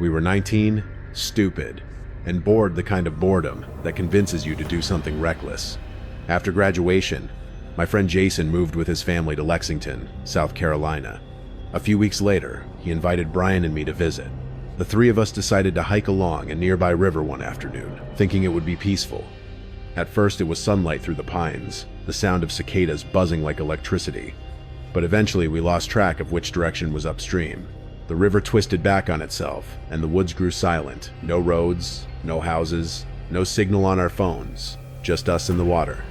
We were 19, stupid, and bored, the kind of boredom that convinces you to do something reckless. After graduation, my friend Jason moved with his family to Lexington, South Carolina. A few weeks later, he invited Brian and me to visit. The three of us decided to hike along a nearby river one afternoon, thinking it would be peaceful. At first it was sunlight through the pines, the sound of cicadas buzzing like electricity. But eventually we lost track of which direction was upstream. The river twisted back on itself, and the woods grew silent. No roads, no houses, no signal on our phones, just us and the water.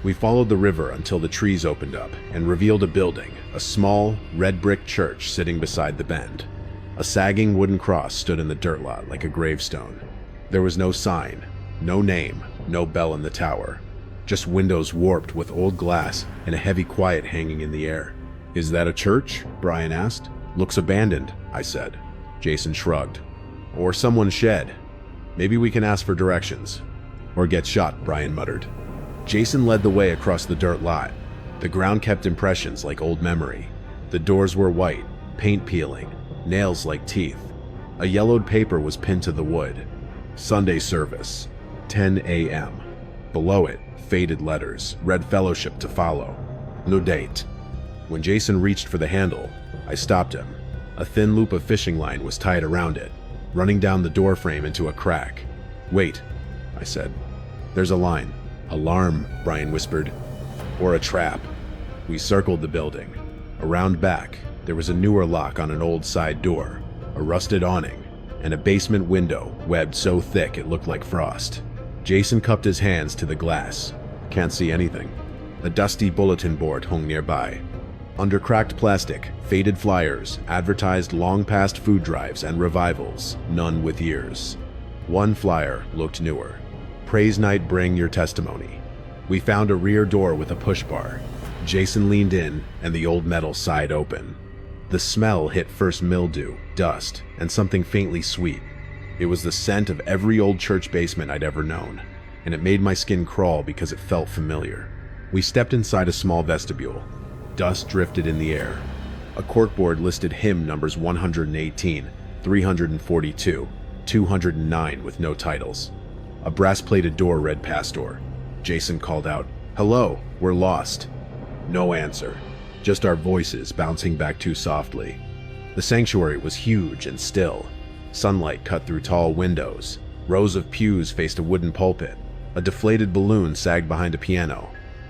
We followed the river until the trees opened up and revealed a building, a small, red brick church sitting beside the bend. A sagging wooden cross stood in the dirt lot like a gravestone. There was no sign, no name, no bell in the tower. Just windows warped with old glass and a heavy quiet hanging in the air. "Is that a church?" Brian asked. "Looks abandoned," I said. Jason shrugged. "Or someone's shed. Maybe we can ask for directions." "Or get shot," Brian muttered. Jason led the way across the dirt lot. The ground kept impressions like old memory. The doors were white, paint peeling, nails like teeth. A yellowed paper was pinned to the wood. "Sunday service, 10 a.m. Below it, faded letters, read fellowship to follow. No date. When Jason reached for the handle, I stopped him. A thin loop of fishing line was tied around it, running down the door frame into a crack. "Wait," I said. "There's a line." "Alarm," Brian whispered. "Or a trap." We circled the building. Around back, there was a newer lock on an old side door, a rusted awning, and a basement window webbed so thick it looked like frost. Jason cupped his hands to the glass. "Can't see anything." A dusty bulletin board hung nearby. Under cracked plastic, faded flyers advertised long-past food drives and revivals, none with years. One flyer looked newer. "Praise night, bring your testimony." We found a rear door with a push bar. Jason leaned in, and the old metal side open. The smell hit first mildew, dust, and something faintly sweet. It was the scent of every old church basement I'd ever known, and it made my skin crawl because it felt familiar. We stepped inside a small vestibule. Dust drifted in the air. A corkboard listed hymn numbers 118, 342, 209 with no titles. A brass-plated door read "Pastor." Jason called out, "Hello, we're lost." No answer, just our voices bouncing back too softly. The sanctuary was huge and still. Sunlight cut through tall windows. Rows of pews faced a wooden pulpit. A deflated balloon sagged behind a piano.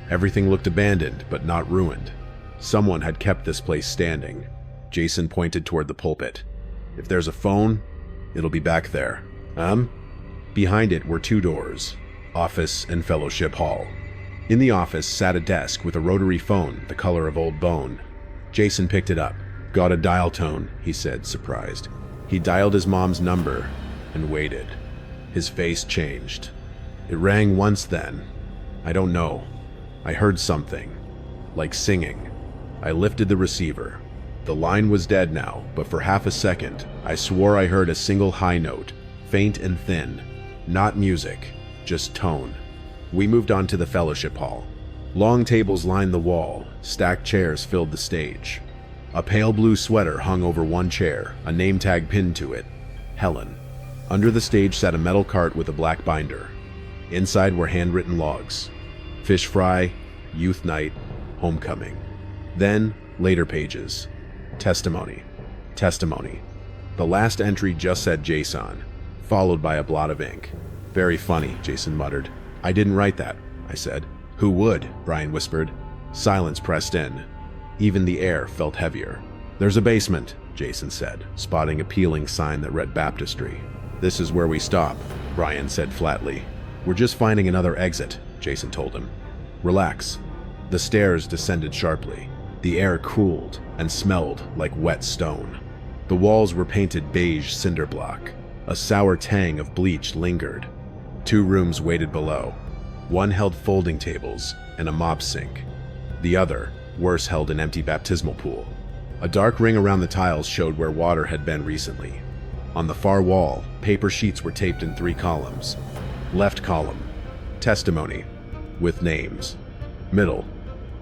Everything looked abandoned, but not ruined. Someone had kept this place standing. Jason pointed toward the pulpit. "If there's a phone, it'll be back there." Behind it were two doors, office and fellowship hall. In the office sat a desk with a rotary phone the color of old bone. Jason picked it up. "Got a dial tone," he said, surprised. He dialed his mom's number and waited. His face changed. It rang once then. I don't know. I heard something, like singing. I lifted the receiver. The line was dead now, but for half a second, I swore I heard a single high note, faint and thin. Not music, just tone. We moved on to the fellowship hall. Long tables lined the wall, stacked chairs filled the stage. A pale blue sweater hung over one chair, a name tag pinned to it, Helen. Under the stage sat a metal cart with a black binder. Inside were handwritten logs. Fish fry, youth night, homecoming. Then, later pages. Testimony. Testimony. The last entry just said Jason, followed by a blot of ink. "Very funny," Jason muttered. "I didn't write that," I said. "Who would?" Brian whispered. Silence pressed in. Even the air felt heavier. "There's a basement," Jason said, spotting a peeling sign that read Baptistry. "This is where we stop," Brian said flatly. "We're just finding another exit," Jason told him. "Relax." The stairs descended sharply. The air cooled and smelled like wet stone. The walls were painted beige cinder block. A sour tang of bleach lingered. 2 rooms waited below. One held folding tables and a mop sink. The other, worse, held an empty baptismal pool. A dark ring around the tiles showed where water had been recently. On the far wall, paper sheets were taped in 3 columns. Left column, testimony, with names. Middle,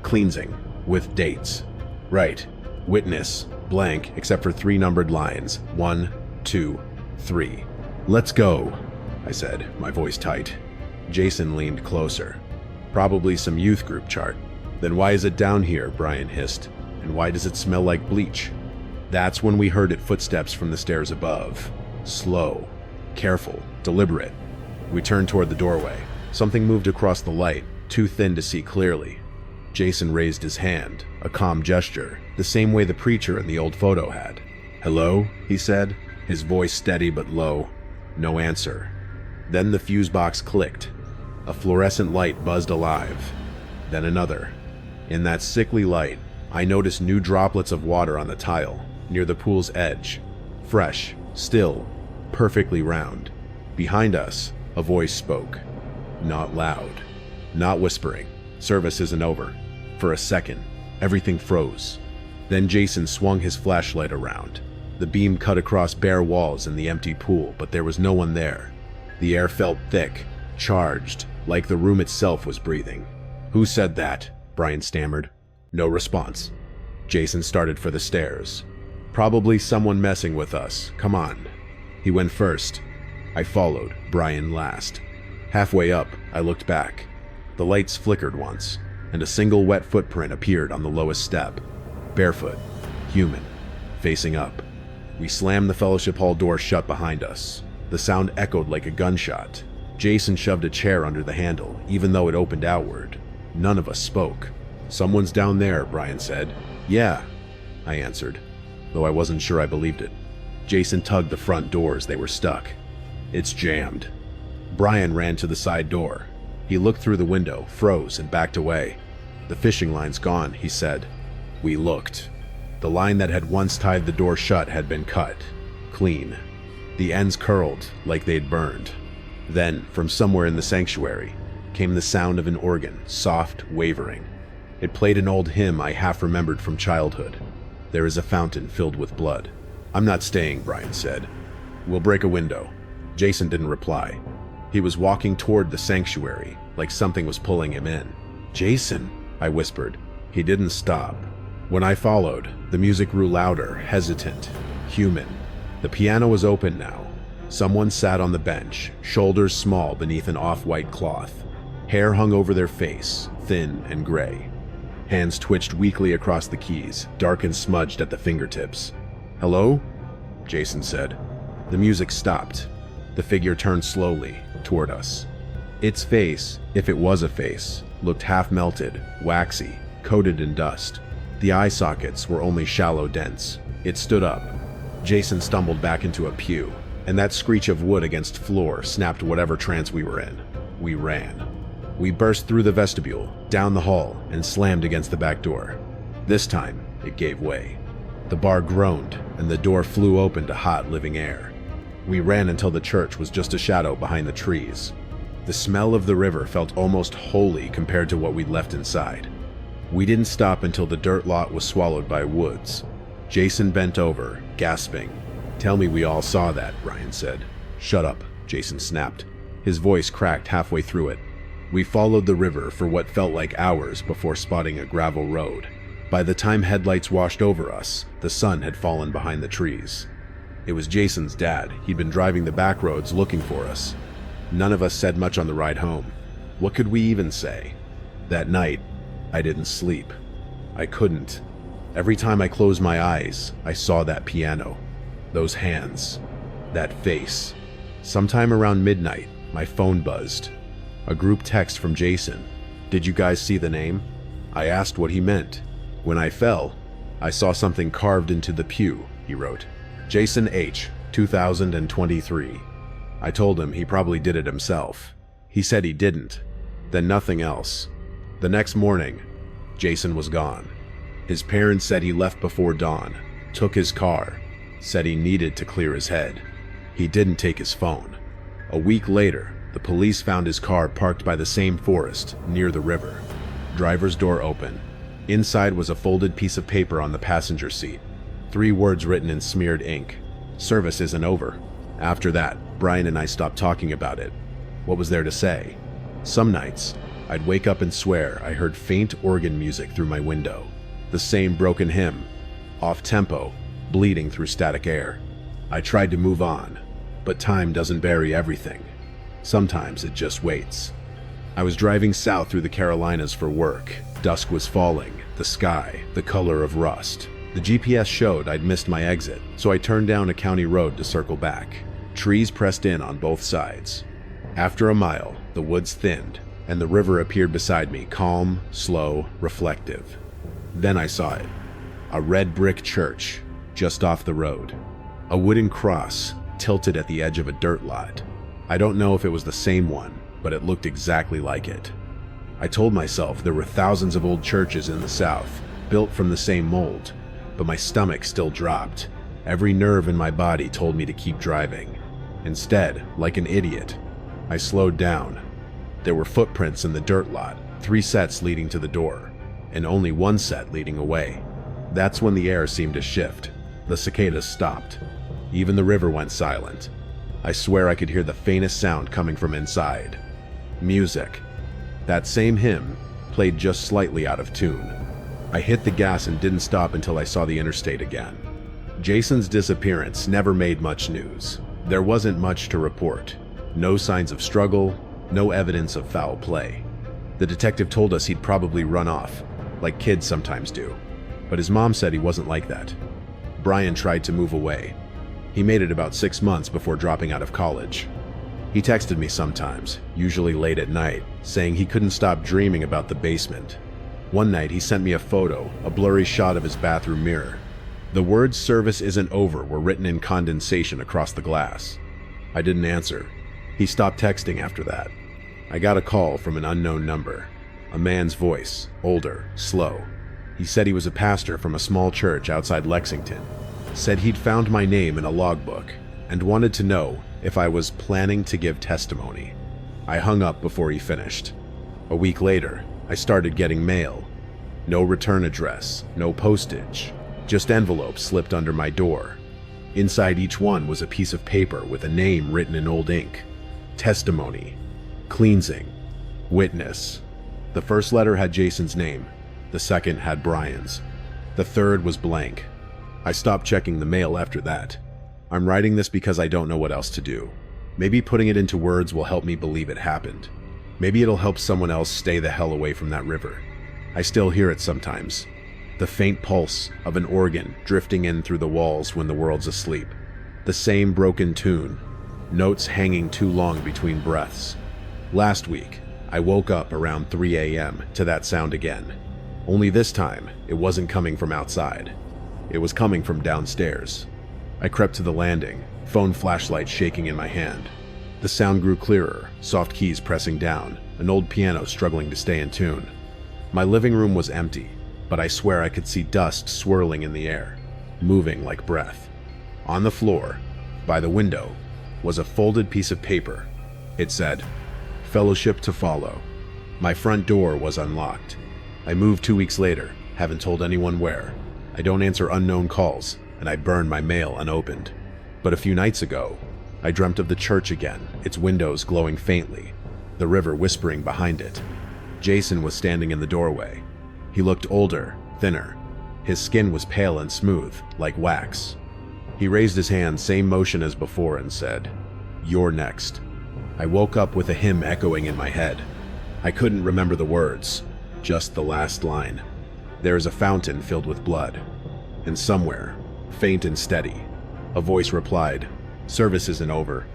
cleansing, with dates. Right, witness, blank, except for 3 numbered lines, 1, 2, 3. "Let's go," I said, my voice tight. Jason leaned closer. "Probably some youth group chart." "Then why is it down here?" Brian hissed. "And why does it smell like bleach?" That's when we heard footsteps from the stairs above. Slow, careful, deliberate. We turned toward the doorway. Something moved across the light, too thin to see clearly. Jason raised his hand, a calm gesture, the same way the preacher in the old photo had. "Hello?" he said, his voice steady but low. No answer. Then the fuse box clicked. A fluorescent light buzzed alive. Then another. In that sickly light, I noticed new droplets of water on the tile, near the pool's edge. Fresh, still, perfectly round. Behind us, a voice spoke. Not loud, not whispering. "Service isn't over." For a second, everything froze. Then Jason swung his flashlight around. The beam cut across bare walls in the empty pool, but there was no one there. The air felt thick, charged, like the room itself was breathing. "Who said that?" Brian stammered. No response. Jason started for the stairs. "Probably someone messing with us. Come on." He went first. I followed, Brian last. Halfway up, I looked back. The lights flickered once, and a single wet footprint appeared on the lowest step. Barefoot, human, facing up. We slammed the fellowship hall door shut behind us. The sound echoed like a gunshot. Jason shoved a chair under the handle, even though it opened outward. None of us spoke. "Someone's down there," Brian said. "Yeah," I answered, though I wasn't sure I believed it. Jason tugged the front doors. They were stuck. "It's jammed." Brian ran to the side door. He looked through the window, froze, and backed away. "The fishing line's gone," he said. We looked. The line that had once tied the door shut had been cut. Clean. The ends curled like they'd burned. Then, from somewhere in the sanctuary, came the sound of an organ, soft, wavering. It played an old hymn I half remembered from childhood. "There is a fountain filled with blood." "I'm not staying," Brian said. "We'll break a window." Jason didn't reply. He was walking toward the sanctuary, like something was pulling him in. "Jason," I whispered. He didn't stop. When I followed, the music grew louder, hesitant, human. The piano was open now. Someone sat on the bench, shoulders small beneath an off-white cloth. Hair hung over their face, thin and gray. Hands twitched weakly across the keys, dark and smudged at the fingertips. "Hello?" Jason said. The music stopped. The figure turned slowly toward us. Its face, if it was a face, looked half-melted, waxy, coated in dust. The eye sockets were only shallow dents. It stood up. Jason stumbled back into a pew, and that screech of wood against floor snapped whatever trance we were in. We ran. We burst through the vestibule, down the hall, and slammed against the back door. This time, it gave way. The bar groaned, and the door flew open to hot, living air. We ran until the church was just a shadow behind the trees. The smell of the river felt almost holy compared to what we'd left inside. We didn't stop until the dirt lot was swallowed by woods. Jason bent over, gasping. "Tell me we all saw that," Brian said. "Shut up," Jason snapped. His voice cracked halfway through it. We followed the river for what felt like hours before spotting a gravel road. By the time headlights washed over us, the sun had fallen behind the trees. It was Jason's dad. He'd been driving the back roads looking for us. None of us said much on the ride home. What could we even say? That night, I didn't sleep. I couldn't. Every time I closed my eyes, I saw that piano, those hands, that face. Sometime around midnight, my phone buzzed. A group text from Jason. "Did you guys see the name?" I asked what he meant. "When I fell, I saw something carved into the pew," he wrote. "Jason H., 2023. I told him he probably did it himself. He said he didn't. Then nothing else. The next morning, Jason was gone. His parents said he left before dawn, took his car, said he needed to clear his head. He didn't take his phone. A week later, the police found his car parked by the same forest, near the river. Driver's door open. Inside was a folded piece of paper on the passenger seat. 3 words written in smeared ink. "Service isn't over." After that, Brian and I stopped talking about it. What was there to say? Some nights, I'd wake up and swear I heard faint organ music through my window. The same broken hymn, off-tempo, bleeding through static air. I tried to move on, But time doesn't bury everything. Sometimes it just waits. I was driving south through the Carolinas for work. Dusk was falling, the sky the color of rust. The GPS showed I'd missed my exit, so I turned down a county road to circle back. Trees pressed in on both sides. After a mile, the woods thinned, and the river appeared beside me, calm, slow, reflective. Then I saw it. A red brick church, just off the road. A wooden cross, tilted at the edge of a dirt lot. I don't know if it was the same one, but it looked exactly like it. I told myself there were thousands of old churches in the South, built from the same mold, but my stomach still dropped. Every nerve in my body told me to keep driving. Instead, like an idiot, I slowed down. There were footprints in the dirt lot, 3 sets leading to the door, and only 1 set leading away. That's when the air seemed to shift. The cicadas stopped. Even the river went silent. I swear I could hear the faintest sound coming from inside. Music. That same hymn played just slightly out of tune. I hit the gas and didn't stop until I saw the interstate again. Jason's disappearance never made much news. There wasn't much to report. No signs of struggle, no evidence of foul play. The detective told us he'd probably run off, like kids sometimes do. But his mom said he wasn't like that. Brian tried to move away. He made it about 6 months before dropping out of college. He texted me sometimes, usually late at night, saying he couldn't stop dreaming about the basement. One night he sent me a photo, a blurry shot of his bathroom mirror. The words "service isn't over" were written in condensation across the glass. I didn't answer. He stopped texting after that. I got a call from an unknown number. A man's voice, older, slow. He said he was a pastor from a small church outside Lexington. Said he'd found my name in a logbook and wanted to know if I was planning to give testimony. I hung up before he finished. A week later, I started getting mail. No return address, no postage, just envelopes slipped under my door. Inside each one was a piece of paper with a name written in old ink. Testimony, cleansing, witness. The first letter had Jason's name. The second had Brian's. The third was blank. I stopped checking the mail after that. I'm writing this because I don't know what else to do. Maybe putting it into words will help me believe it happened. Maybe it'll help someone else stay the hell away from that river. I still hear it sometimes. The faint pulse of an organ drifting in through the walls when the world's asleep. The same broken tune. Notes hanging too long between breaths. Last week, I woke up around 3 a.m. to that sound again. Only this time, it wasn't coming from outside. It was coming from downstairs. I crept to the landing, phone flashlight shaking in my hand. The sound grew clearer, soft keys pressing down, an old piano struggling to stay in tune. My living room was empty, but I swear I could see dust swirling in the air, moving like breath. On the floor, by the window, was a folded piece of paper. It said, "Fellowship to follow." My front door was unlocked. I moved 2 weeks later, haven't told anyone where. I don't answer unknown calls, and I burn my mail unopened. But a few nights ago, I dreamt of the church again, its windows glowing faintly, the river whispering behind it. Jason was standing in the doorway. He looked older, thinner. His skin was pale and smooth, like wax. He raised his hand, same motion as before, and said, "You're next." I woke up with a hymn echoing in my head. I couldn't remember the words, just the last line. "There is a fountain filled with blood." And somewhere, faint and steady, a voice replied, "Service isn't over."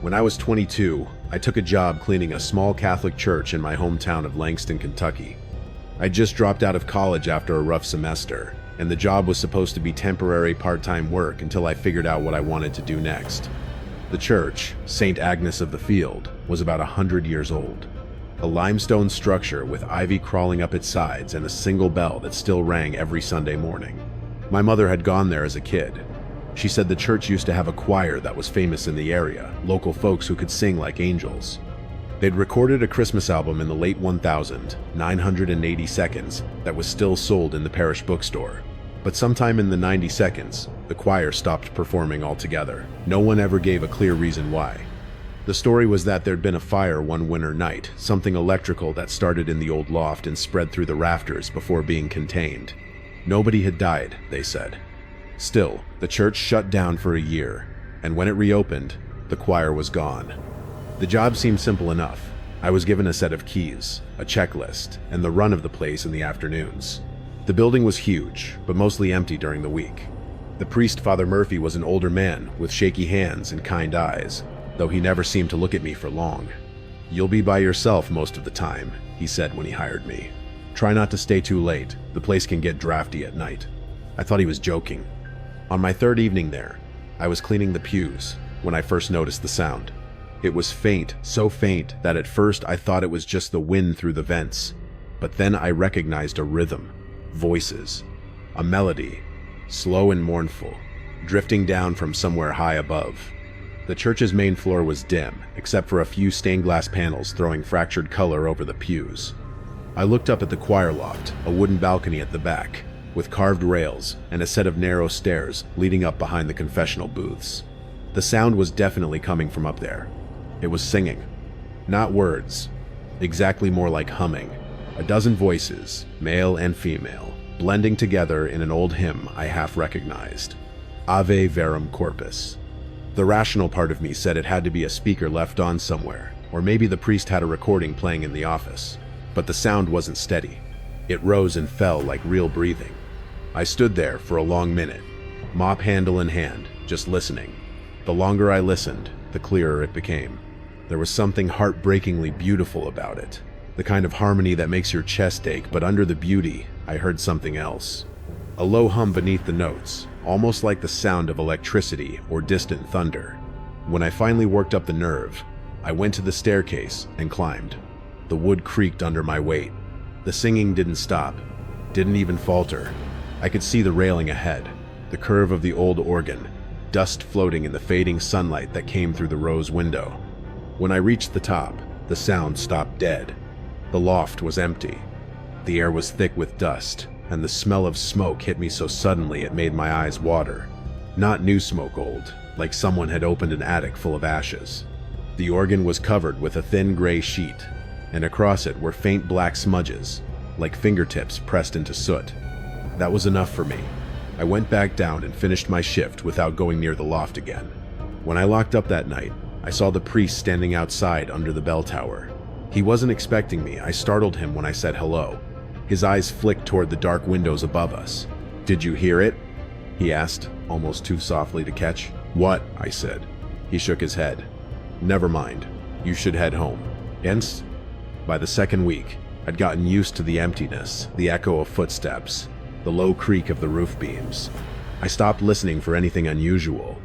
When I was 22, I took a job cleaning a small Catholic church in my hometown of Lexington, Kentucky. I just dropped out of college after a rough semester, and the job was supposed to be temporary part-time work until I figured out what I wanted to do next. The church, St. Agnes of the Field, was about 100 years old. A limestone structure with ivy crawling up its sides and a single bell that still rang every Sunday morning. My mother had gone there as a kid. She said the church used to have a choir that was famous in the area, local folks who could sing like angels. They'd recorded a Christmas album in the late 1000, 980 seconds, that was still sold in the parish bookstore. But sometime in the 90 seconds, the choir stopped performing altogether. No one ever gave a clear reason why. The story was that there'd been a fire one winter night, something electrical that started in the old loft and spread through the rafters before being contained. Nobody had died, they said. Still, the church shut down for a year, and when it reopened, the choir was gone. The job seemed simple enough. I was given a set of keys, a checklist, and the run of the place in the afternoons. The building was huge, but mostly empty during the week. The priest, Father Murphy, was an older man with shaky hands and kind eyes, though he never seemed to look at me for long. "You'll be by yourself most of the time," he said when he hired me. "Try not to stay too late. The place can get drafty at night." I thought he was joking. On my third evening there, I was cleaning the pews when I first noticed the sound. It was faint, so faint that at first I thought it was just the wind through the vents. But then I recognized a rhythm, voices, a melody, slow and mournful, drifting down from somewhere high above. The church's main floor was dim, except for a few stained glass panels throwing fractured color over the pews. I looked up at the choir loft, a wooden balcony at the back, with carved rails and a set of narrow stairs leading up behind the confessional booths. The sound was definitely coming from up there. It was singing. Not words, exactly more like humming. A dozen voices, male and female, blending together in an old hymn I half recognized. Ave Verum Corpus. The rational part of me said it had to be a speaker left on somewhere, or maybe the priest had a recording playing in the office. But the sound wasn't steady. It rose and fell like real breathing. I stood there for a long minute, mop handle in hand, just listening. The longer I listened, the clearer it became. There was something heartbreakingly beautiful about it. The kind of harmony that makes your chest ache, but under the beauty, I heard something else. A low hum beneath the notes, almost like the sound of electricity or distant thunder. When I finally worked up the nerve, I went to the staircase and climbed. The wood creaked under my weight. The singing didn't stop, didn't even falter. I could see the railing ahead, the curve of the old organ, dust floating in the fading sunlight that came through the rose window. When I reached the top, the sound stopped dead. The loft was empty. The air was thick with dust, and the smell of smoke hit me so suddenly it made my eyes water. Not new smoke old, like someone had opened an attic full of ashes. The organ was covered with a thin gray sheet, and across it were faint black smudges, like fingertips pressed into soot. That was enough for me. I went back down and finished my shift without going near the loft again. When I locked up that night, I saw the priest standing outside under the bell tower. He wasn't expecting me. I startled him when I said hello. His eyes flicked toward the dark windows above us. "Did you hear it?" he asked, almost too softly to catch. "What?" I said. He shook his head. "Never mind. You should head home." Hence, by the second week, I'd gotten used to the emptiness, the echo of footsteps, the low creak of the roof beams. I stopped listening for anything unusual,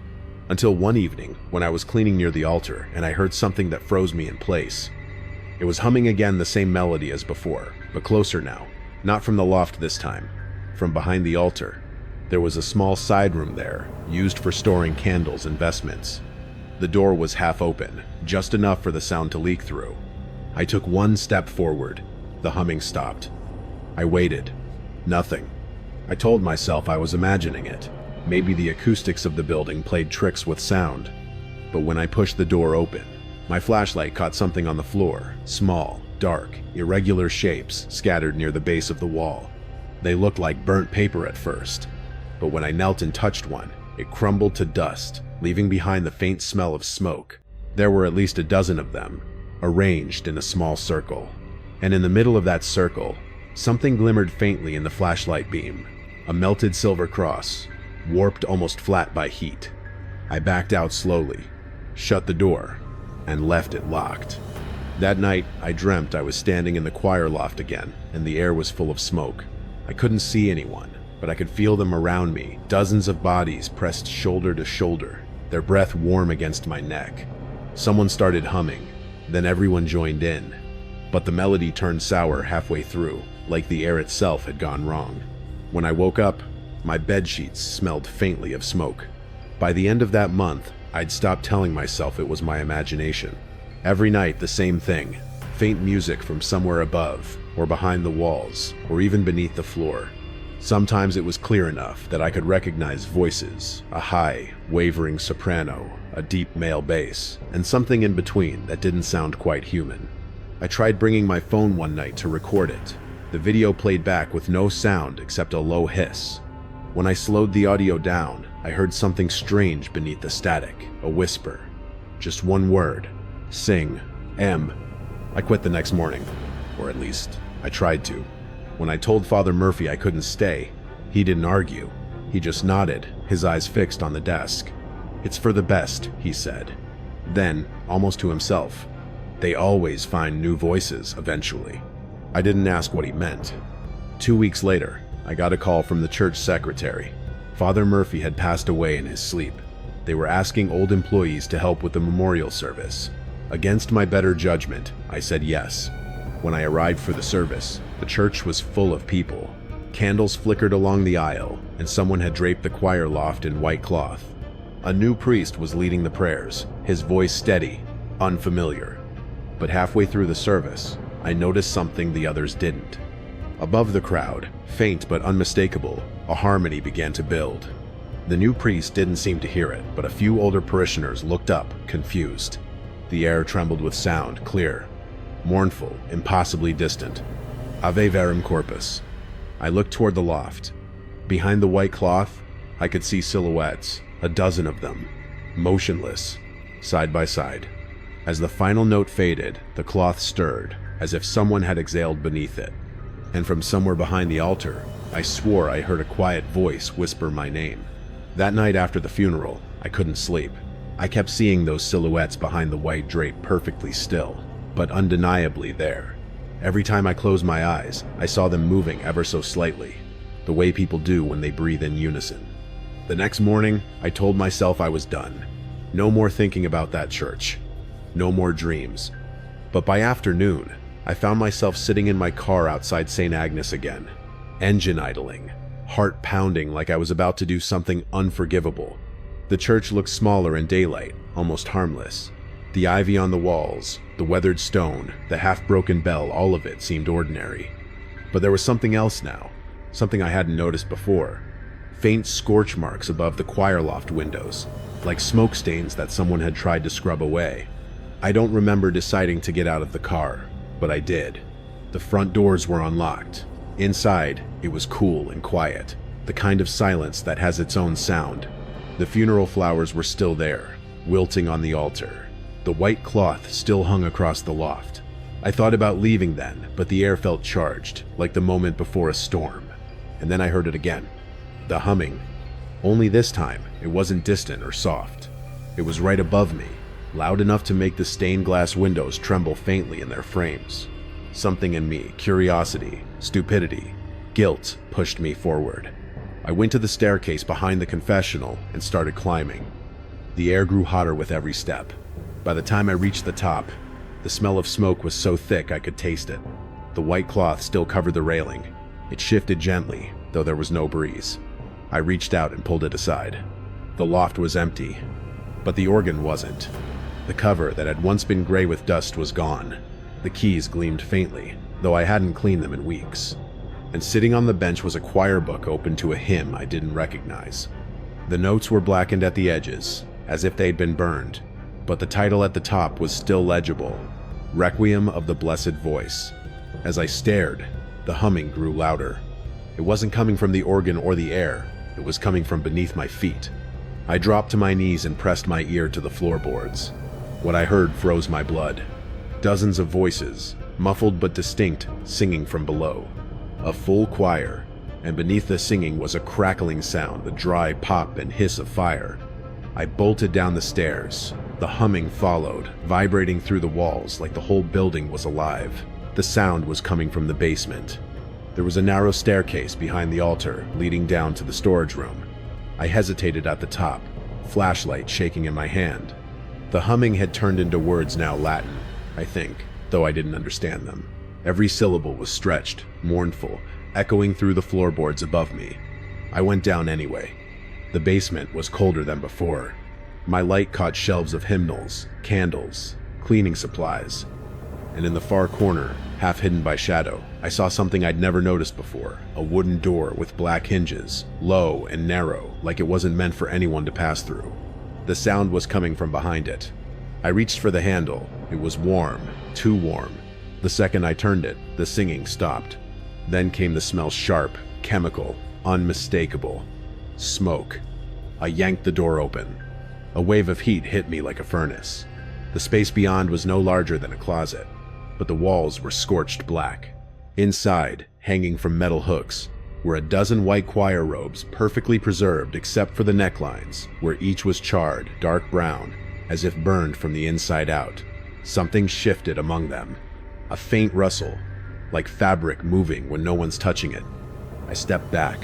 until one evening when I was cleaning near the altar and I heard something that froze me in place. It was humming again, the same melody as before, but closer now, not from the loft this time, from behind the altar. There was a small side room there, used for storing candles and vestments. The door was half open, just enough for the sound to leak through. I took one step forward. The humming stopped. I waited. Nothing. I told myself I was imagining it. Maybe the acoustics of the building played tricks with sound. But when I pushed the door open, my flashlight caught something on the floor, small, dark, irregular shapes scattered near the base of the wall. They looked like burnt paper at first, but when I knelt and touched one, it crumbled to dust, leaving behind the faint smell of smoke. There were at least a dozen of them, arranged in a small circle. And in the middle of that circle, something glimmered faintly in the flashlight beam, a melted silver cross, warped almost flat by heat. I backed out slowly, shut the door, and left it locked. That night, I dreamt I was standing in the choir loft again, and the air was full of smoke. I couldn't see anyone, but I could feel them around me, dozens of bodies pressed shoulder to shoulder, their breath warm against my neck. Someone started humming, then everyone joined in. But the melody turned sour halfway through, like the air itself had gone wrong. When I woke up, my bedsheets smelled faintly of smoke. By the end of that month, I'd stopped telling myself it was my imagination. Every night, the same thing. Faint music from somewhere above, or behind the walls, or even beneath the floor. Sometimes it was clear enough that I could recognize voices, a high, wavering soprano, a deep male bass, and something in between that didn't sound quite human. I tried bringing my phone one night to record it, The video played back with no sound except a low hiss. When I slowed the audio down, I heard something strange beneath the static, a whisper. Just one word. Sing. M. I quit the next morning. Or at least, I tried to. When I told Father Murphy I couldn't stay, he didn't argue. He just nodded, his eyes fixed on the desk. "It's for the best," he said. Then, almost to himself, "They always find new voices eventually." I didn't ask what he meant. 2 weeks later, I got a call from the church secretary. Father Murphy had passed away in his sleep. They were asking old employees to help with the memorial service. Against my better judgment, I said yes. When I arrived for the service, the church was full of people. Candles flickered along the aisle, and someone had draped the choir loft in white cloth. A new priest was leading the prayers, his voice steady, unfamiliar. But halfway through the service, I noticed something the others didn't. Above the crowd, faint but unmistakable, a harmony began to build. The new priest didn't seem to hear it, but a few older parishioners looked up, confused. The air trembled with sound, clear, mournful, impossibly distant. Ave Verum Corpus. I looked toward the loft. Behind the white cloth, I could see silhouettes, a dozen of them, motionless, side by side. As the final note faded, the cloth stirred, as if someone had exhaled beneath it. And from somewhere behind the altar, I swore I heard a quiet voice whisper my name. That night after the funeral, I couldn't sleep. I kept seeing those silhouettes behind the white drape perfectly still, but undeniably there. Every time I closed my eyes, I saw them moving ever so slightly, the way people do when they breathe in unison. The next morning, I told myself I was done. No more thinking about that church. No more dreams. But by afternoon, I found myself sitting in my car outside St. Agnes again, engine idling, heart pounding like I was about to do something unforgivable. The church looked smaller in daylight, almost harmless. The ivy on the walls, the weathered stone, the half-broken bell, all of it seemed ordinary. But there was something else now, something I hadn't noticed before. Faint scorch marks above the choir loft windows, like smoke stains that someone had tried to scrub away. I don't remember deciding to get out of the car, but I did. The front doors were unlocked. Inside, it was cool and quiet, the kind of silence that has its own sound. The funeral flowers were still there, wilting on the altar. The white cloth still hung across the loft. I thought about leaving then, but the air felt charged, like the moment before a storm. And then I heard it again. The humming. Only this time, it wasn't distant or soft. It was right above me, loud enough to make the stained glass windows tremble faintly in their frames. Something in me, curiosity, stupidity, guilt, pushed me forward. I went to the staircase behind the confessional and started climbing. The air grew hotter with every step. By the time I reached the top, the smell of smoke was so thick I could taste it. The white cloth still covered the railing. It shifted gently, though there was no breeze. I reached out and pulled it aside. The loft was empty, but the organ wasn't. The cover that had once been gray with dust was gone. The keys gleamed faintly, though I hadn't cleaned them in weeks. And sitting on the bench was a choir book open to a hymn I didn't recognize. The notes were blackened at the edges, as if they'd been burned, but the title at the top was still legible, Requiem of the Blessed Voice. As I stared, the humming grew louder. It wasn't coming from the organ or the air, it was coming from beneath my feet. I dropped to my knees and pressed my ear to the floorboards. What I heard froze my blood. Dozens of voices, muffled but distinct, singing from below. A full choir, and beneath the singing was a crackling sound, the dry pop and hiss of fire. I bolted down the stairs. The humming followed, vibrating through the walls like the whole building was alive. The sound was coming from the basement. There was a narrow staircase behind the altar leading down to the storage room. I hesitated at the top, flashlight shaking in my hand. The humming had turned into words now Latin, I think, though I didn't understand them. Every syllable was stretched, mournful, echoing through the floorboards above me. I went down anyway. The basement was colder than before. My light caught shelves of hymnals, candles, cleaning supplies. And in the far corner, half hidden by shadow, I saw something I'd never noticed before, a wooden door with black hinges, low and narrow, like it wasn't meant for anyone to pass through. The sound was coming from behind it. I reached for the handle. It was warm, too warm. The second I turned it, the singing stopped. Then came the smell, sharp, chemical, unmistakable. Smoke. I yanked the door open. A wave of heat hit me like a furnace. The space beyond was no larger than a closet, but the walls were scorched black. Inside, hanging from metal hooks, were a dozen white choir robes, perfectly preserved except for the necklines, where each was charred, dark brown, as if burned from the inside out. Something shifted among them. A faint rustle, like fabric moving when no one's touching it. I stepped back.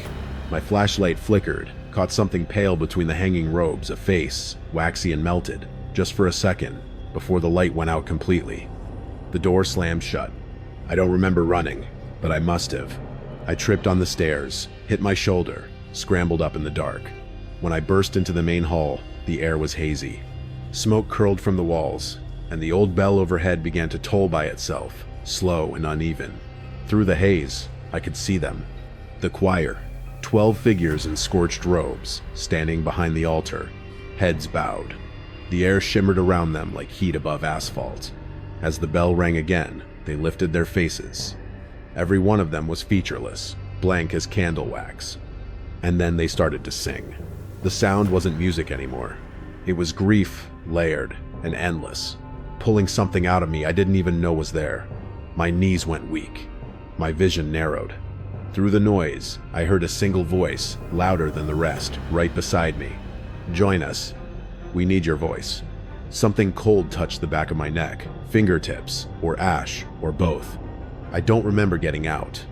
My flashlight flickered, caught something pale between the hanging robes, a face, waxy and melted, just for a second, before the light went out completely. The door slammed shut. I don't remember running, but I must have. I tripped on the stairs, hit my shoulder, scrambled up in the dark. When I burst into the main hall, the air was hazy. Smoke curled from the walls, and the old bell overhead began to toll by itself, slow and uneven. Through the haze, I could see them. The choir, 12 figures in scorched robes, standing behind the altar, heads bowed. The air shimmered around them like heat above asphalt. As the bell rang again, they lifted their faces. Every one of them was featureless, blank as candle wax. And then they started to sing. The sound wasn't music anymore. It was grief, layered and endless, pulling something out of me I didn't even know was there. My knees went weak. My vision narrowed. Through the noise, I heard a single voice, louder than the rest, right beside me. "Join us. We need your voice." Something cold touched the back of my neck, fingertips, or ash, or both. I don't remember getting out.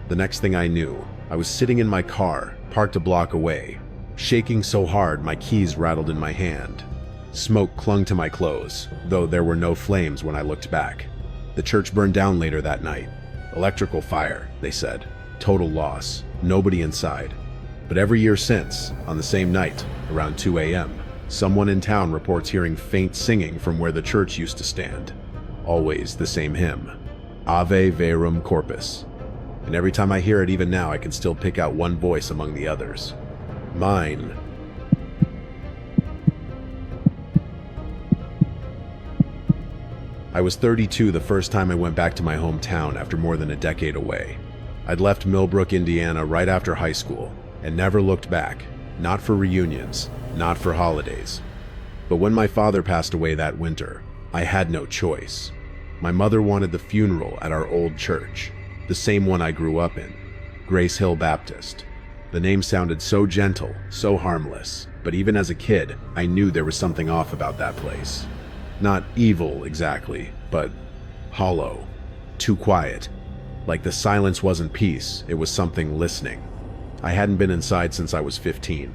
The next thing I knew, I was sitting in my car, parked a block away, shaking so hard my keys rattled in my hand. Smoke clung to my clothes, though there were no flames when I looked back. The church burned down later that night. Electrical fire, they said. Total loss. Nobody inside. But every year since, on the same night, around 2 a.m., someone in town reports hearing faint singing from where the church used to stand. Always the same hymn, Ave Verum Corpus. And every time I hear it, even now, I can still pick out one voice among the others. Mine. I was 32 the first time I went back to my hometown after more than a decade away. I'd left Millbrook, Indiana right after high school and never looked back, not for reunions, not for holidays. But when my father passed away that winter, I had no choice. My mother wanted the funeral at our old church, the same one I grew up in, Grace Hill Baptist. The name sounded so gentle, so harmless, but even as a kid, I knew there was something off about that place. Not evil exactly, but hollow, too quiet. Like the silence wasn't peace, it was something listening. I hadn't been inside since I was 15.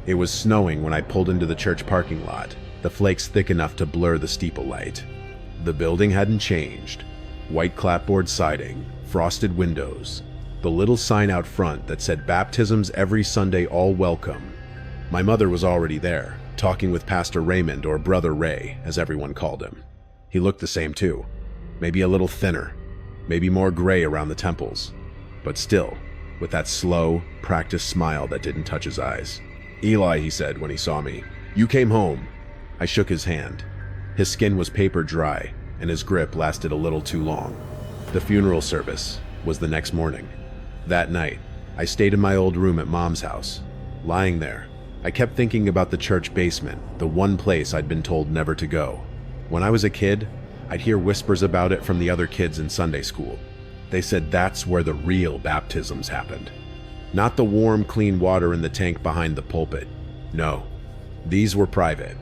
It was snowing when I pulled into the church parking lot, the flakes thick enough to blur the steeple light. The building hadn't changed. White clapboard siding, frosted windows, the little sign out front that said baptisms every Sunday, all welcome. My mother was already there, talking with Pastor Raymond, or Brother Ray, as everyone called him. He looked the same too, maybe a little thinner, maybe more gray around the temples, but still, with that slow, practiced smile that didn't touch his eyes. "Eli," he said when he saw me, "you came home." I shook his hand. His skin was paper dry, and his grip lasted a little too long. The funeral service was the next morning. That night, I stayed in my old room at Mom's house. Lying there, I kept thinking about the church basement, the one place I'd been told never to go. When I was a kid, I'd hear whispers about it from the other kids in Sunday school. They said that's where the real baptisms happened. Not the warm, clean water in the tank behind the pulpit. No, these were private,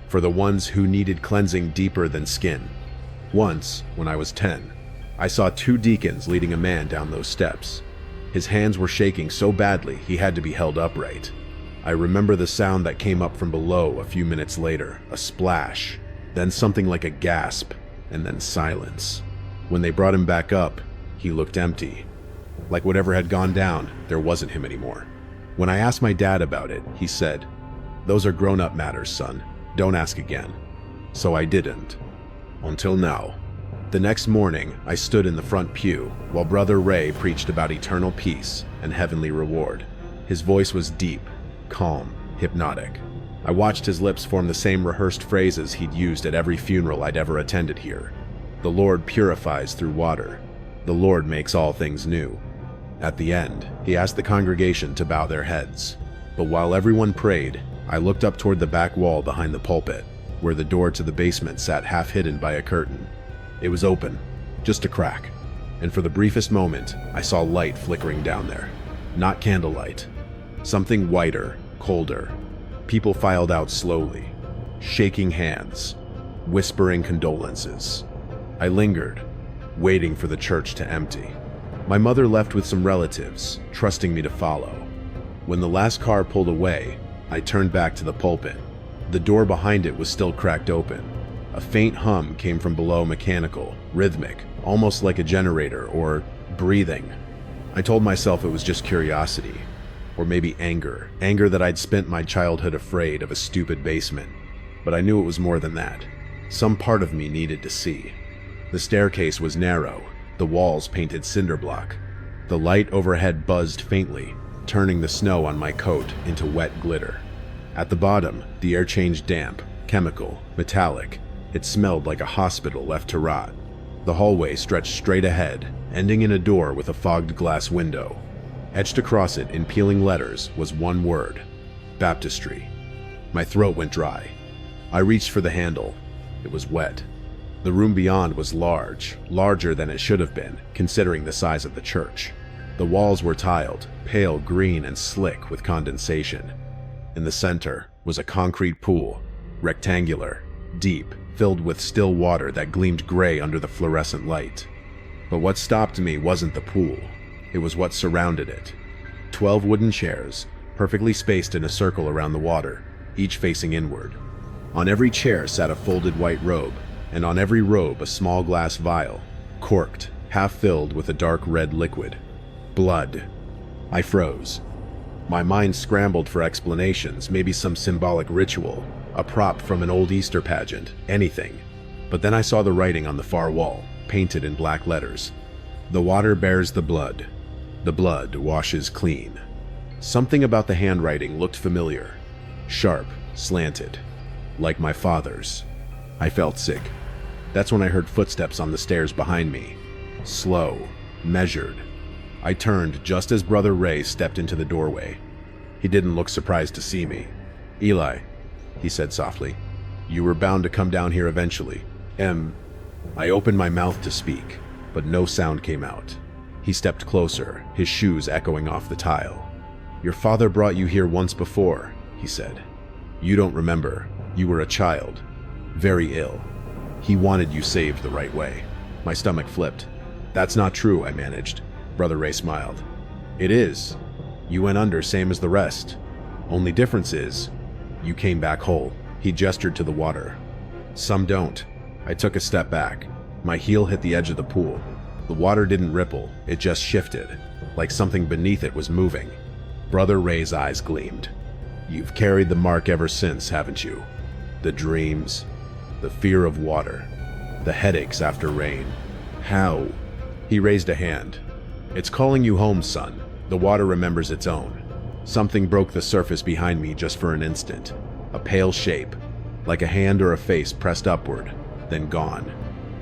for the ones who needed cleansing deeper than skin. Once, when I was 10, I saw 2 deacons leading a man down those steps. His hands were shaking so badly he had to be held upright. I remember the sound that came up from below a few minutes later, a splash, then something like a gasp, and then silence. When they brought him back up, he looked empty. Like whatever had gone down, there wasn't him anymore. When I asked my dad about it, he said, "Those are grown-up matters, son. Don't ask again." So I didn't. Until now. The next morning, I stood in the front pew while Brother Ray preached about eternal peace and heavenly reward. His voice was deep, calm, hypnotic. I watched his lips form the same rehearsed phrases he'd used at every funeral I'd ever attended here. The Lord purifies through water. The Lord makes all things new. At the end, he asked the congregation to bow their heads. But while everyone prayed, I looked up toward the back wall behind the pulpit, where the door to the basement sat half hidden by a curtain. It was open, just a crack, and for the briefest moment, I saw light flickering down there. Not candlelight. Something whiter, colder. People filed out slowly, shaking hands, whispering condolences. I lingered, waiting for the church to empty. My mother left with some relatives, trusting me to follow. When the last car pulled away, I turned back to the pulpit. The door behind it was still cracked open. A faint hum came from below, mechanical, rhythmic, almost like a generator or breathing. I told myself it was just curiosity, or maybe anger that I'd spent my childhood afraid of a stupid basement. But I knew it was more than that. Some part of me needed to see. The staircase was narrow, the walls painted cinder block. The light overhead buzzed faintly, turning the snow on my coat into wet glitter. At the bottom, the air changed damp, chemical, metallic. It smelled like a hospital left to rot. The hallway stretched straight ahead, ending in a door with a fogged glass window. Etched across it in peeling letters was one word: baptistry. My throat went dry. I reached for the handle. It was wet. The room beyond was large, larger than it should have been, considering the size of the church. The walls were tiled, pale green and slick with condensation. In the center was a concrete pool, rectangular, deep, filled with still water that gleamed gray under the fluorescent light. But what stopped me wasn't the pool. It was what surrounded it. 12 wooden chairs, perfectly spaced in a circle around the water, each facing inward. On every chair sat a folded white robe, and on every robe a small glass vial, corked, half filled with a dark red liquid. Blood. I froze. My mind scrambled for explanations, maybe some symbolic ritual, a prop from an old Easter pageant, anything. But then I saw the writing on the far wall, painted in black letters. The water bears the blood. The blood washes clean. Something about the handwriting looked familiar. Sharp, slanted. Like my father's. I felt sick. That's when I heard footsteps on the stairs behind me. Slow, measured. I turned just as Brother Ray stepped into the doorway. He didn't look surprised to see me. "Eli," he said softly, "you were bound to come down here eventually." I opened my mouth to speak, but no sound came out. He stepped closer, his shoes echoing off the tile. "Your father brought you here once before," he said. "You don't remember. You were a child. Very ill. He wanted you saved the right way." My stomach flipped. "That's not true," I managed. Brother Ray smiled. "It is. You went under same as the rest. Only difference is, you came back whole." He gestured to the water. "Some don't." I took a step back. My heel hit the edge of the pool. The water didn't ripple, it just shifted, like something beneath it was moving. Brother Ray's eyes gleamed. "You've carried the mark ever since, haven't you? The dreams, the fear of water, the headaches after rain. How?" He raised a hand. "It's calling you home, son. The water remembers its own." Something broke the surface behind me just for an instant. A pale shape, like a hand or a face pressed upward, then gone.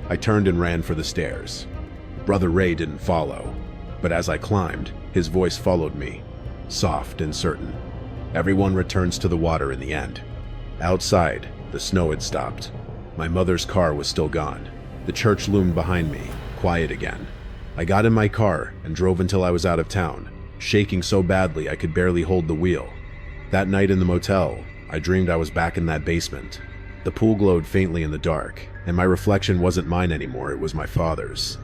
I turned and ran for the stairs. Brother Ray didn't follow, but as I climbed, his voice followed me, soft and certain. "Everyone returns to the water in the end." Outside, the snow had stopped. My mother's car was still gone. The church loomed behind me, quiet again. I got in my car and drove until I was out of town, shaking so badly I could barely hold the wheel. That night in the motel, I dreamed I was back in that basement. The pool glowed faintly in the dark, and my reflection wasn't mine anymore, it was my father's.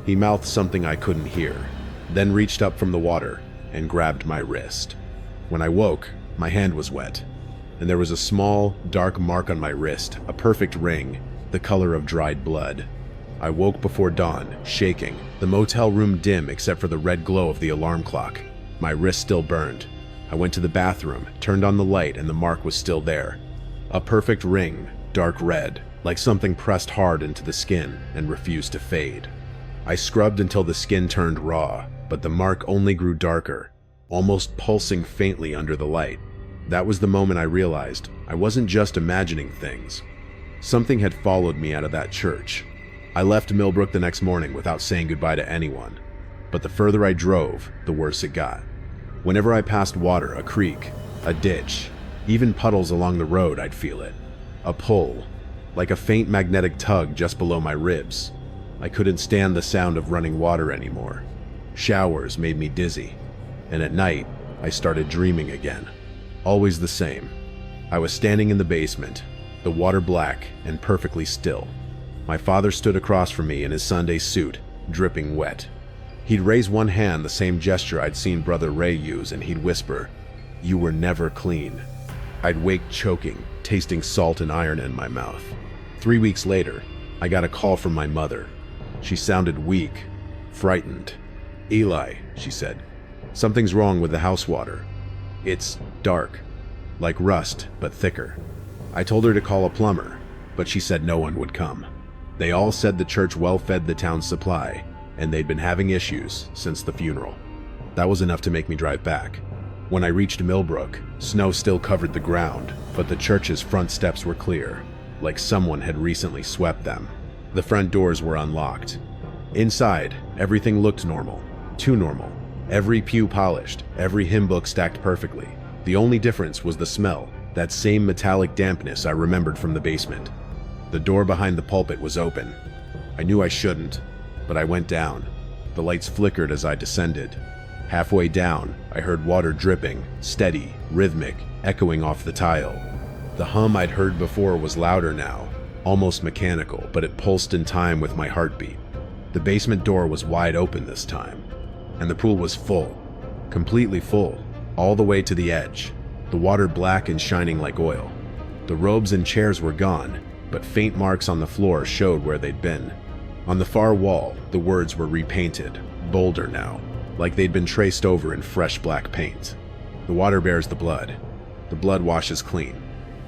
He mouthed something I couldn't hear, then reached up from the water and grabbed my wrist. When I woke, my hand was wet, and there was a small, dark mark on my wrist, a perfect ring, the color of dried blood. I woke before dawn, shaking, the motel room dim except for the red glow of the alarm clock. My wrist still burned. I went to the bathroom, turned on the light, and the mark was still there. A perfect ring, dark red, like something pressed hard into the skin and refused to fade. I scrubbed until the skin turned raw, but the mark only grew darker, almost pulsing faintly under the light. That was the moment I realized I wasn't just imagining things. Something had followed me out of that church. I left Millbrook the next morning without saying goodbye to anyone. but the further I drove, the worse it got. Whenever I passed water, a creek, a ditch, even puddles along the road, I'd feel it. A pull, like a faint magnetic tug just below my ribs. I couldn't stand the sound of running water anymore. Showers made me dizzy, and at night, I started dreaming again. Always the same. I was standing in the basement, the water black and perfectly still. My father stood across from me in his Sunday suit, dripping wet. He'd raise one hand, the same gesture I'd seen Brother Ray use, and he'd whisper, "You were never clean." I'd wake choking, tasting salt and iron in my mouth. 3 weeks later, I got a call from my mother. She sounded weak, frightened. "Eli," she said, "something's wrong with the house water. It's dark, like rust, but thicker." I told her to call a plumber, but she said no one would come. They all said the church well-fed the town's supply, and they'd been having issues since the funeral. That was enough to make me drive back. When I reached Millbrook, snow still covered the ground, but the church's front steps were clear, like someone had recently swept them. The front doors were unlocked. Inside, everything looked normal, too normal. Every pew polished, every hymn book stacked perfectly. The only difference was the smell, that same metallic dampness I remembered from the basement. The door behind the pulpit was open. I knew I shouldn't, but I went down. The lights flickered as I descended. Halfway down, I heard water dripping, steady, rhythmic, echoing off the tile. The hum I'd heard before was louder now, almost mechanical, but it pulsed in time with my heartbeat. The basement door was wide open this time, and the pool was full, completely full, all the way to the edge, the water black and shining like oil. The robes and chairs were gone, but faint marks on the floor showed where they'd been. On the far wall, the words were repainted, bolder now, like they'd been traced over in fresh black paint. "The water bears the blood. The blood washes clean."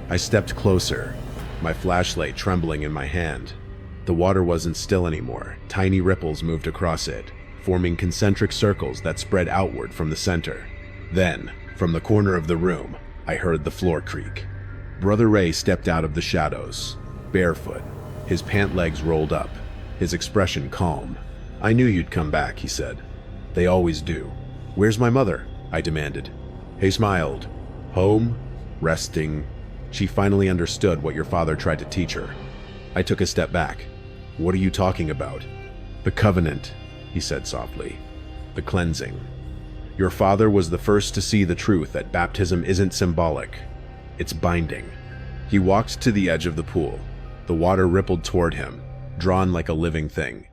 I stepped closer, my flashlight trembling in my hand. The water wasn't still anymore. Tiny ripples moved across it, forming concentric circles that spread outward from the center. Then, from the corner of the room, I heard the floor creak. Brother Ray stepped out of the shadows, barefoot, his pant legs rolled up, his expression calm. "I knew you'd come back," he said. "They always do." "Where's my mother?" I demanded. He smiled. "Home, resting." She finally understood what your father tried to teach her. I took a step back. "What are you talking about?" "The covenant," he said softly. "The cleansing. Your father was the first to see the truth that baptism isn't symbolic. It's binding." He walked to the edge of the pool. The water rippled toward him, drawn like a living thing.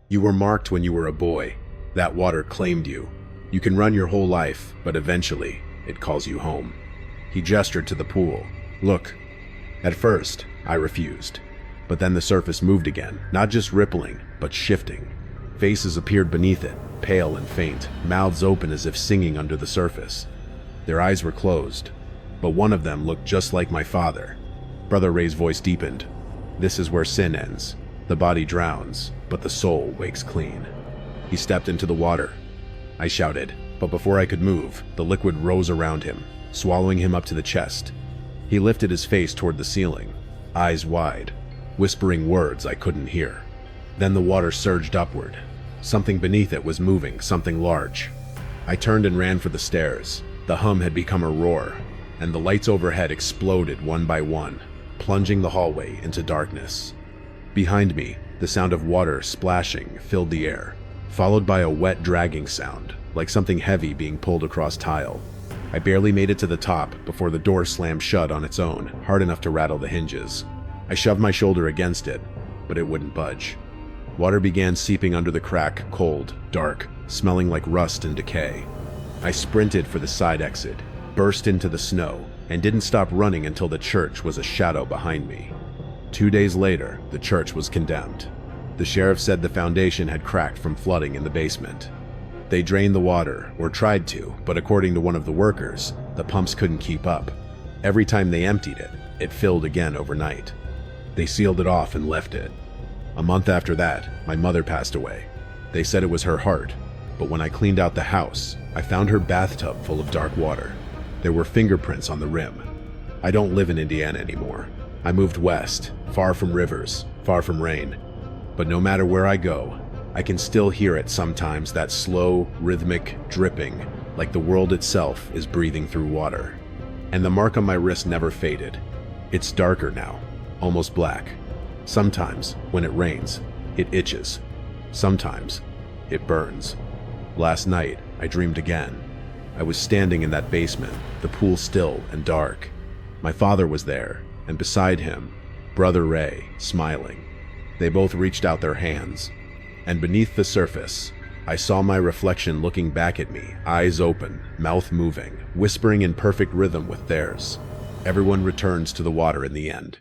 "You were marked when you were a boy. That water claimed you. You can run your whole life, but eventually, it calls you home." He gestured to the pool. "Look." At first, I refused. But then the surface moved again, not just rippling, but shifting. Faces appeared beneath it, pale and faint, mouths open as if singing under the surface. Their eyes were closed, but one of them looked just like my father. Brother Ray's voice deepened. "This is where sin ends. The body drowns, but the soul wakes clean." He stepped into the water. I shouted, but before I could move, the liquid rose around him, swallowing him up to the chest. He lifted his face toward the ceiling, eyes wide, whispering words I couldn't hear. Then the water surged upward. Something beneath it was moving, something large. I turned and ran for the stairs. The hum had become a roar, and the lights overhead exploded one by one, plunging the hallway into darkness. Behind me, the sound of water splashing filled the air, followed by a wet dragging sound, like something heavy being pulled across tile. I barely made it to the top before the door slammed shut on its own, hard enough to rattle the hinges. I shoved my shoulder against it, but it wouldn't budge. Water began seeping under the crack, cold, dark, smelling like rust and decay. I sprinted for the side exit, burst into the snow, and didn't stop running until the church was a shadow behind me. 2 days later, the church was condemned. The sheriff said the foundation had cracked from flooding in the basement. They drained the water, or tried to, but according to one of the workers, the pumps couldn't keep up. Every time they emptied it, it filled again overnight. They sealed it off and left it. A month after that, my mother passed away. They said it was her heart, but when I cleaned out the house, I found her bathtub full of dark water. There were fingerprints on the rim. I don't live in Indiana anymore. I moved west, far from rivers, far from rain. But no matter where I go, I can still hear it sometimes, that slow, rhythmic dripping, like the world itself is breathing through water. And the mark on my wrist never faded. It's darker now, almost black. Sometimes, when it rains, it itches. Sometimes, it burns. Last night, I dreamed again. I was standing in that basement, the pool still and dark. My father was there, and beside him, Brother Ray, smiling. They both reached out their hands, and beneath the surface, I saw my reflection looking back at me, eyes open, mouth moving, whispering in perfect rhythm with theirs. Everyone returns to the water in the end.